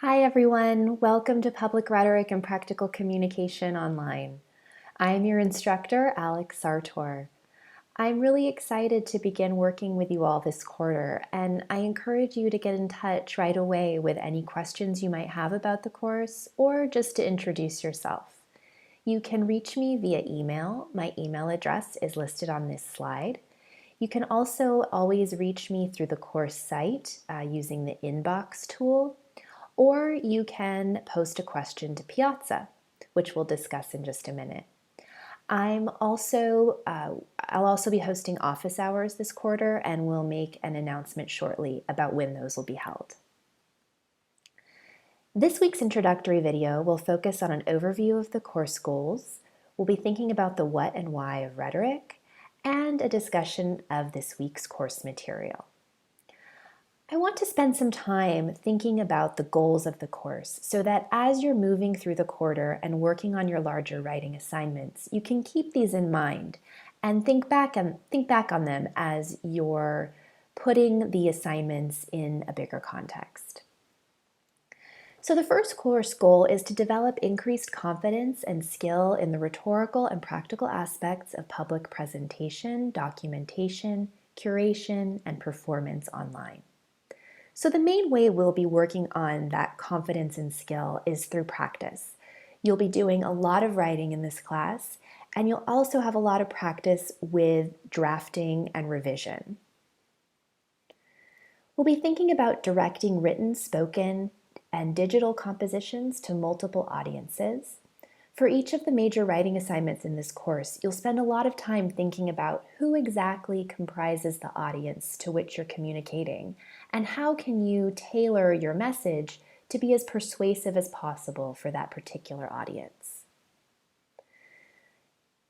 Hi everyone, welcome to Public Rhetoric and Practical Communication Online. I'm your instructor, Alex Sartor. I'm really excited to begin working with you all this quarter, and I encourage you to get in touch right away with any questions you might have about the course or just to introduce yourself. You can reach me via email. My email address is listed on this slide. You can also always reach me through the course site using the inbox tool, or you can post a question to Piazza, which we'll discuss in just a minute. I'll also be hosting office hours this quarter, and we'll make an announcement shortly about when those will be held. This week's introductory video will focus on an overview of the course goals. We'll be thinking about the what and why of rhetoric, and a discussion of this week's course material. I want to spend some time thinking about the goals of the course so that as you're moving through the quarter and working on your larger writing assignments, you can keep these in mind and think back on them as you're putting the assignments in a bigger context. So the first course goal is to develop increased confidence and skill in the rhetorical and practical aspects of public presentation, documentation, curation, and performance online. So the main way we'll be working on that confidence and skill is through practice. You'll be doing a lot of writing in this class, and you'll also have a lot of practice with drafting and revision. We'll be thinking about directing written, spoken, and digital compositions to multiple audiences. For each of the major writing assignments in this course, you'll spend a lot of time thinking about who exactly comprises the audience to which you're communicating, and how can you tailor your message to be as persuasive as possible for that particular audience.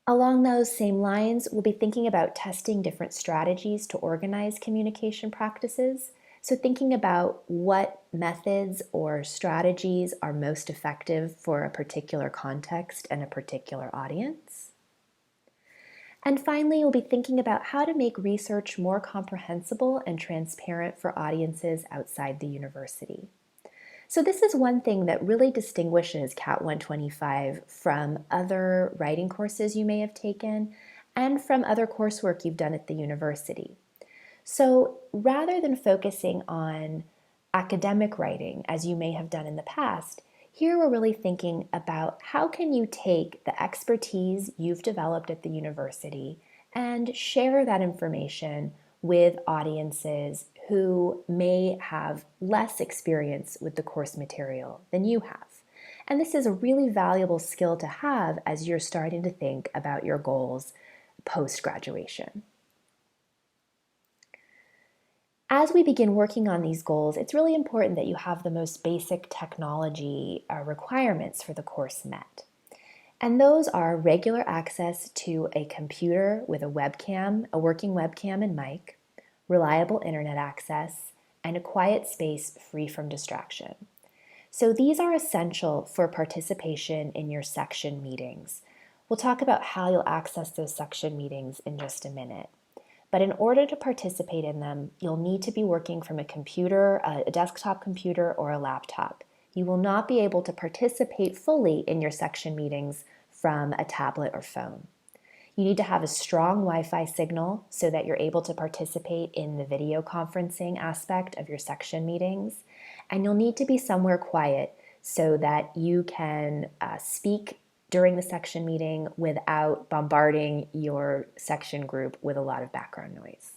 Along those same lines, we'll be thinking about testing different strategies to organize communication practices. So thinking about what methods or strategies are most effective for a particular context and a particular audience. And finally, we'll be thinking about how to make research more comprehensible and transparent for audiences outside the university. So this is one thing that really distinguishes CAT125 from other writing courses you may have taken and from other coursework you've done at the university. So rather than focusing on academic writing, as you may have done in the past, here we're really thinking about how can you take the expertise you've developed at the university and share that information with audiences who may have less experience with the course material than you have. And this is a really valuable skill to have as you're starting to think about your goals post-graduation. As we begin working on these goals, it's really important that you have the most basic technology requirements for the course met. And those are regular access to a computer with a webcam, a working webcam and mic, reliable internet access, and a quiet space free from distraction. So these are essential for participation in your section meetings. We'll talk about how you'll access those section meetings in just a minute. But in order to participate in them, you'll need to be working from a computer, a desktop computer, or a laptop. You will not be able to participate fully in your section meetings from a tablet or phone. You need to have a strong Wi-Fi signal so that you're able to participate in the video conferencing aspect of your section meetings. And you'll need to be somewhere quiet so that you can speak during the section meeting without bombarding your section group with a lot of background noise.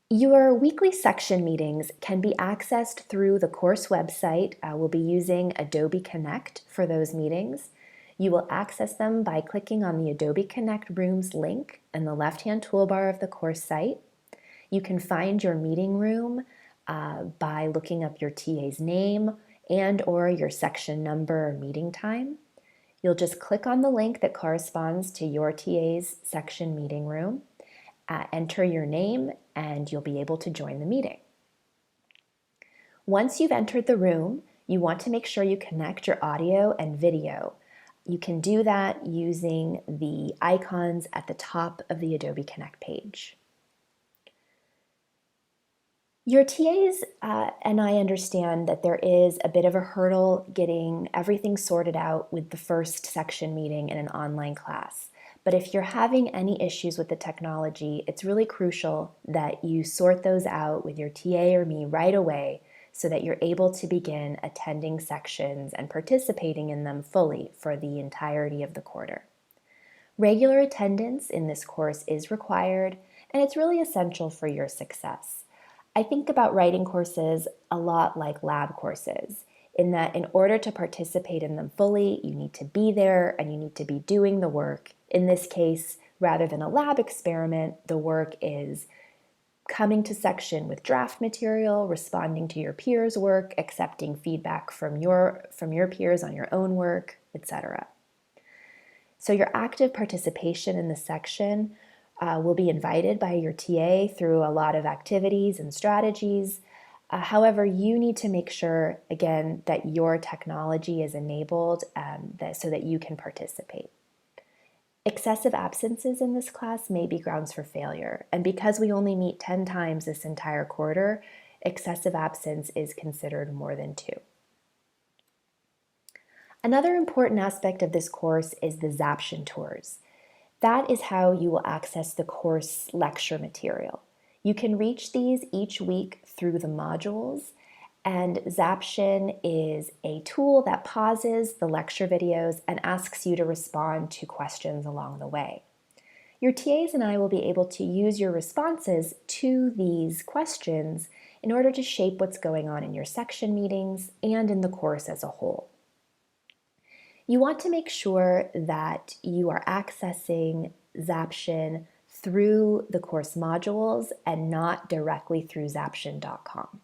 Your weekly section meetings can be accessed through the course website. We'll be using Adobe Connect for those meetings. You will access them by clicking on the Adobe Connect Rooms link in the left-hand toolbar of the course site. You can find your meeting room by looking up your TA's name and or your section number or meeting time. You'll just click on the link that corresponds to your TA's section meeting room, enter your name, and you'll be able to join the meeting. Once you've entered the room, you want to make sure you connect your audio and video. You can do that using the icons at the top of the Adobe Connect page. Your TAs and I understand that there is a bit of a hurdle getting everything sorted out with the first section meeting in an online class. But if you're having any issues with the technology, it's really crucial that you sort those out with your TA or me right away so that you're able to begin attending sections and participating in them fully for the entirety of the quarter. Regular attendance in this course is required, and it's really essential for your success. I think about writing courses a lot like lab courses, in that in order to participate in them fully, you need to be there and you need to be doing the work. In this case, rather than a lab experiment, the work is coming to section with draft material, responding to your peers' work, accepting feedback from your peers on your own work, etc. So your active participation in the section will be invited by your TA through a lot of activities and strategies. However, you need to make sure, again, that your technology is enabled so that you can participate. Excessive absences in this class may be grounds for failure, and because we only meet 10 times this entire quarter, excessive absence is considered more than 2. Another important aspect of this course is the Zaption tours. That is how you will access the course lecture material. You can reach these each week through the modules, and Zaption is a tool that pauses the lecture videos and asks you to respond to questions along the way. Your TAs and I will be able to use your responses to these questions in order to shape what's going on in your section meetings and in the course as a whole. You want to make sure that you are accessing Zaption through the course modules and not directly through Zaption.com.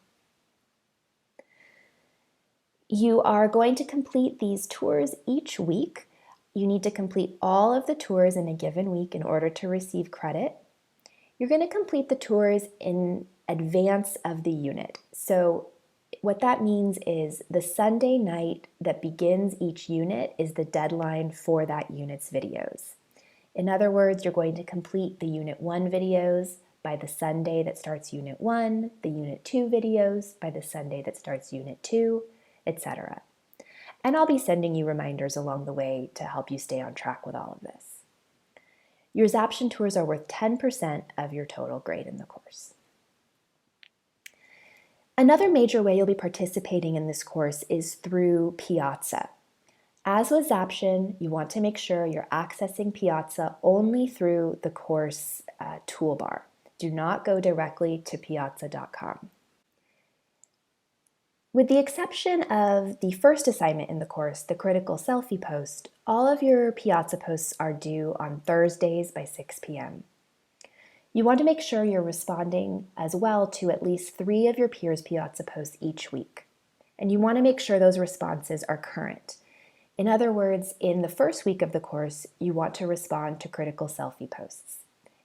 You are going to complete these tours each week. You need to complete all of the tours in a given week in order to receive credit. You're going to complete the tours in advance of the unit. So what that means is the Sunday night that begins each unit is the deadline for that unit's videos. In other words, you're going to complete the Unit 1 videos by the Sunday that starts Unit 1, the Unit 2 videos by the Sunday that starts Unit 2, etc. And I'll be sending you reminders along the way to help you stay on track with all of this. Your Zaption tours are worth 10% of your total grade in the course. Another major way you'll be participating in this course is through Piazza. As with Zaption, you want to make sure you're accessing Piazza only through the course toolbar. Do not go directly to piazza.com. With the exception of the first assignment in the course, the critical selfie post, all of your Piazza posts are due on Thursdays by 6 p.m. You want to make sure you're responding as well to at least 3 of your peers' Piazza posts each week. And you want to make sure those responses are current. In other words, in the first week of the course, you want to respond to critical selfie posts.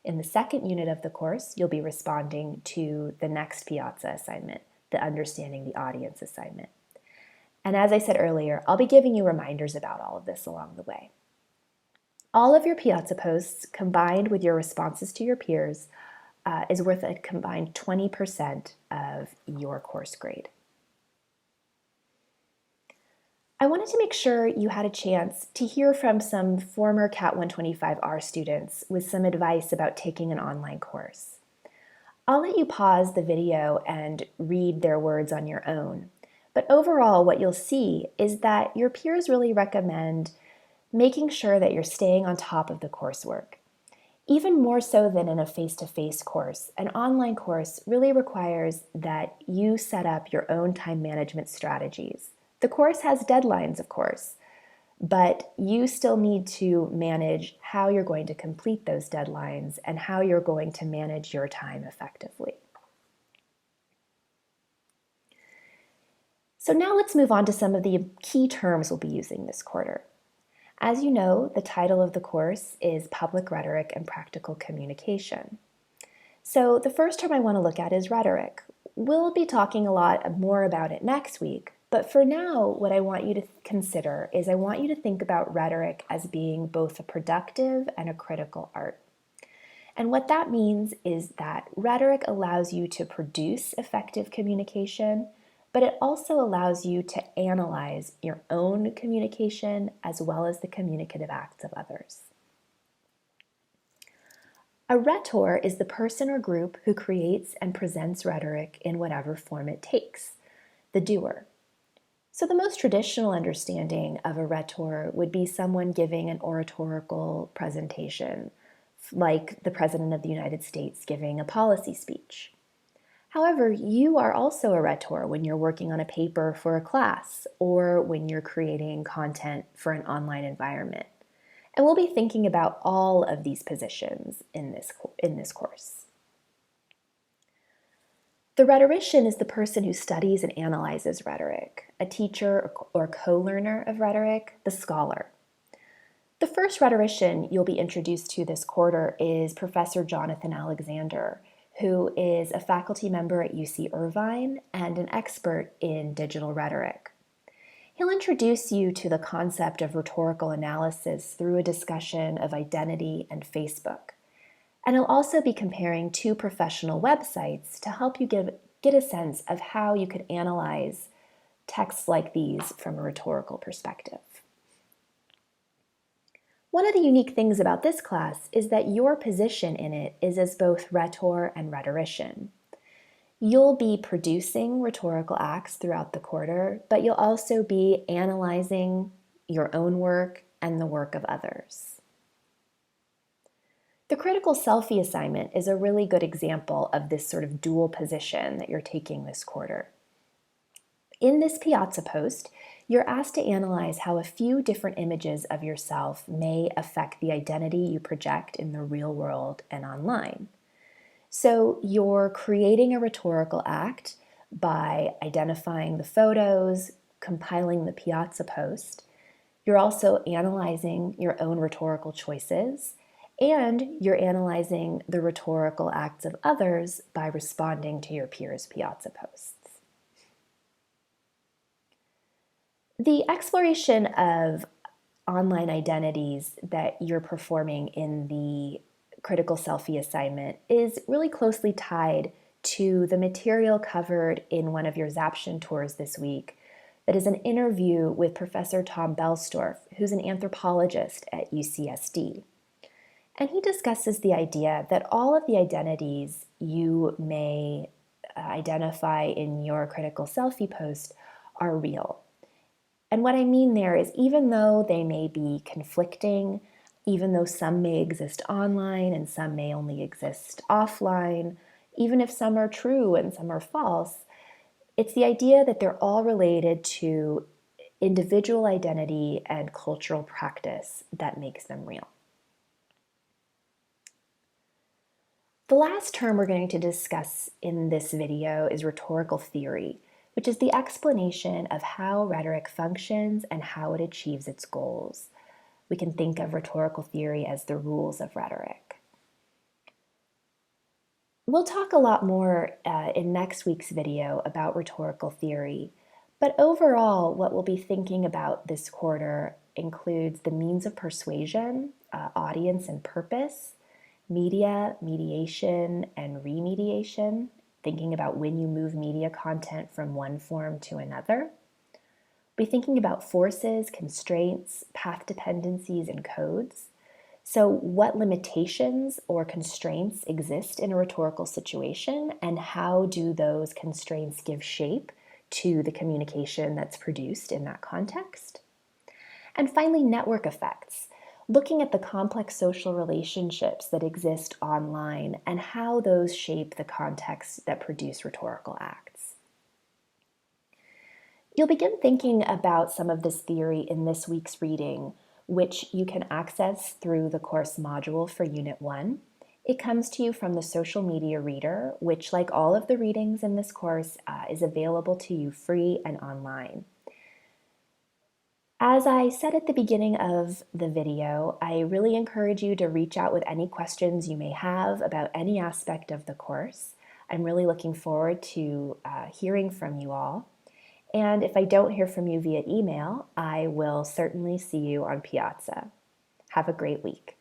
In the second unit of the course, you'll be responding to the next Piazza assignment, the Understanding the Audience assignment. And as I said earlier, I'll be giving you reminders about all of this along the way. All of your Piazza posts combined with your responses to your peers is worth a combined 20% of your course grade. I wanted to make sure you had a chance to hear from some former CAT125R students with some advice about taking an online course. I'll let you pause the video and read their words on your own, but overall what you'll see is that your peers really recommend making sure that you're staying on top of the coursework. Even more so than in a face-to-face course, an online course really requires that you set up your own time management strategies. The course has deadlines, of course, but you still need to manage how you're going to complete those deadlines and how you're going to manage your time effectively. So now let's move on to some of the key terms we'll be using this quarter. As you know, the title of the course is Public Rhetoric and Practical Communication. So the first term I want to look at is rhetoric. We'll be talking a lot more about it next week, but for now, what I want you to consider is I want you to think about rhetoric as being both a productive and a critical art. And what that means is that rhetoric allows you to produce effective communication, but it also allows you to analyze your own communication as well as the communicative acts of others. A rhetor is the person or group who creates and presents rhetoric in whatever form it takes, the doer. So the most traditional understanding of a rhetor would be someone giving an oratorical presentation, like the President of the United States giving a policy speech. However, you are also a rhetor when you're working on a paper for a class or when you're creating content for an online environment. And we'll be thinking about all of these positions in this course. The rhetorician is the person who studies and analyzes rhetoric, a teacher or co-learner of rhetoric, the scholar. The first rhetorician you'll be introduced to this quarter is Professor Jonathan Alexander, who is a faculty member at UC Irvine and an expert in digital rhetoric. He'll introduce you to the concept of rhetorical analysis through a discussion of identity and Facebook. And he'll also be comparing two professional websites to help you get a sense of how you could analyze texts like these from a rhetorical perspective. One of the unique things about this class is that your position in it is as both rhetor and rhetorician. You'll be producing rhetorical acts throughout the quarter, but you'll also be analyzing your own work and the work of others. The critical selfie assignment is a really good example of this sort of dual position that you're taking this quarter. In this Piazza post, you're asked to analyze how a few different images of yourself may affect the identity you project in the real world and online. So you're creating a rhetorical act by identifying the photos, compiling the Piazza post. You're also analyzing your own rhetorical choices, and you're analyzing the rhetorical acts of others by responding to your peers' Piazza posts. The exploration of online identities that you're performing in the critical selfie assignment is really closely tied to the material covered in one of your Zaption tours this week that is an interview with Professor Tom Boellstorff, who's an anthropologist at UCSD. And he discusses the idea that all of the identities you may identify in your critical selfie post are real. And what I mean there is even though they may be conflicting, even though some may exist online and some may only exist offline, even if some are true and some are false, it's the idea that they're all related to individual identity and cultural practice that makes them real. The last term we're going to discuss in this video is rhetorical theory, which is the explanation of how rhetoric functions and how it achieves its goals. We can think of rhetorical theory as the rules of rhetoric. We'll talk a lot more in next week's video about rhetorical theory, but overall what we'll be thinking about this quarter includes the means of persuasion, audience and purpose, media, mediation, and remediation, thinking about when you move media content from one form to another. We'll be thinking about forces, constraints, path dependencies, and codes. So what limitations or constraints exist in a rhetorical situation, and how do those constraints give shape to the communication that's produced in that context? And finally, network effects, looking at the complex social relationships that exist online and how those shape the context that produce rhetorical acts. You'll begin thinking about some of this theory in this week's reading, which you can access through the course module for Unit 1. It comes to you from the Social Media Reader, which, like all of the readings in this course, is available to you free and online. As I said at the beginning of the video, I really encourage you to reach out with any questions you may have about any aspect of the course. I'm really looking forward to hearing from you all. And if I don't hear from you via email, I will certainly see you on Piazza. Have a great week.